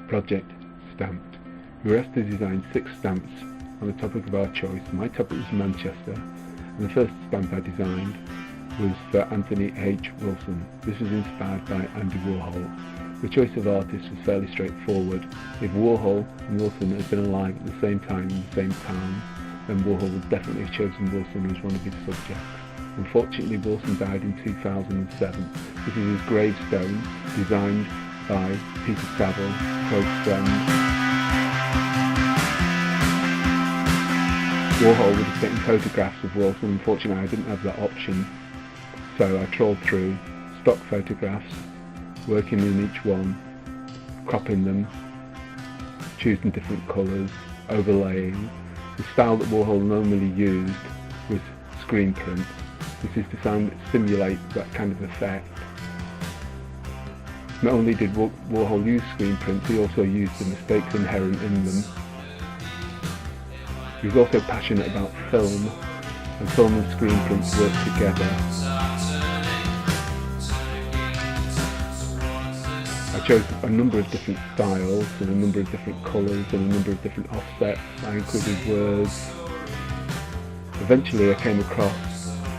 project stamped. We were asked to design 6 stamps on the topic of our choice. My topic was Manchester, and the first stamp I designed was for Anthony H. Wilson. This was inspired by Andy Warhol. The choice of artist was fairly straightforward. If Warhol and Wilson had been alive at the same time in the same town, then Warhol would definitely have chosen Wilson as one of his subjects. Unfortunately, Wilson died in 2007. This is his gravestone, designed by Peter Saville, close friend. Warhol was just getting photographs of Wilson. Unfortunately, I didn't have that option, so I trawled through stock photographs, working in each one, cropping them, choosing different colours, overlaying. The style that Warhol normally used was screen print. This is to simulate that kind of effect. Not only did Warhol use screen prints, he also used the mistakes inherent in them. He was also passionate about film, and film and screen prints work together. I chose a number of different styles and a number of different colours and a number of different offsets. I included words. Eventually I came across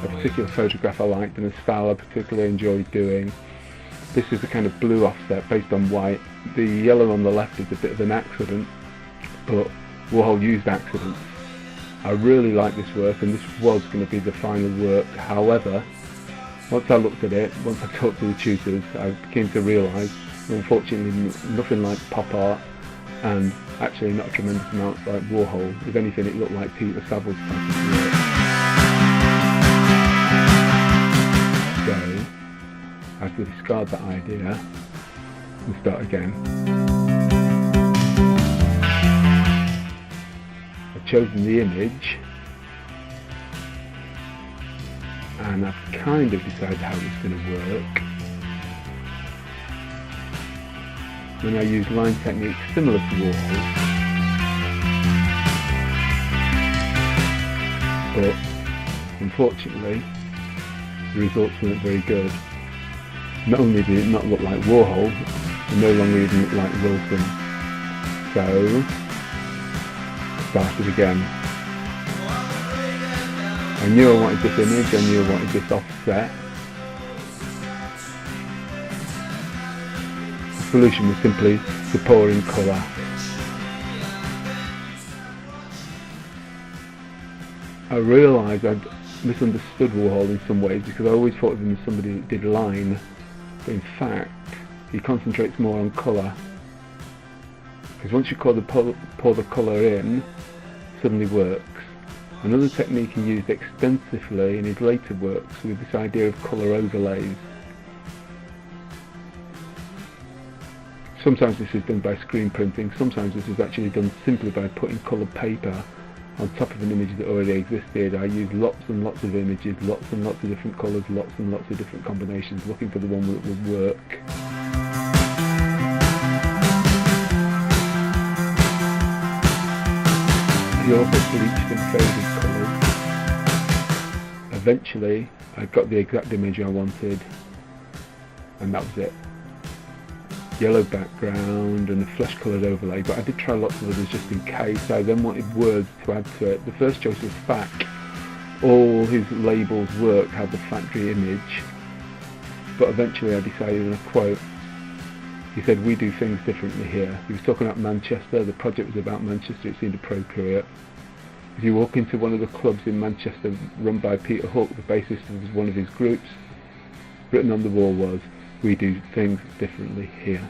a particular photograph I liked and a style I particularly enjoyed doing. This is the kind of blue offset based on white. The yellow on the left is a bit of an accident, but Warhol used accidents. I really like this work, and this was going to be the final work. However, once I looked at it, once I talked to the tutors, I came to realise, unfortunately, nothing like pop art, and actually not a tremendous amount like Warhol. If anything, it looked like Peter Saville's type of work. So I had to discard that idea and start again. Chosen the image, and I've kind of decided how it's going to work. Then I use line techniques similar to Warhol, but unfortunately the results weren't very good. Not only did it not look like Warhol, it no longer even looked like Wilson. So started again. I knew I wanted this image, I knew I wanted this offset. The solution was simply to pour in colour. I realised I'd misunderstood Warhol in some ways, because I always thought of him as somebody that did line, but in fact he concentrates more on colour. Because once you pour the colour in, it suddenly works. Another technique he used extensively in his later works was this idea of colour overlays. Sometimes this is done by screen printing, sometimes this is actually done simply by putting coloured paper on top of an image that already existed. I used lots and lots of images, lots and lots of different colours, lots and lots of different combinations, looking for the one that would work. He also bleached and faded colours. Eventually I got the exact image I wanted, and that was it. Yellow background and a flesh coloured overlay, but I did try lots of others just in case. I then wanted words to add to it. The first choice was FAC. All his labels worked, had the factory image, but eventually I decided on a quote. He said, "We do things differently here." He was talking about Manchester. The project was about Manchester. It seemed appropriate. If you walk into one of the clubs in Manchester run by Peter Hook, the bassist of one of his groups, written on the wall was, "We do things differently here."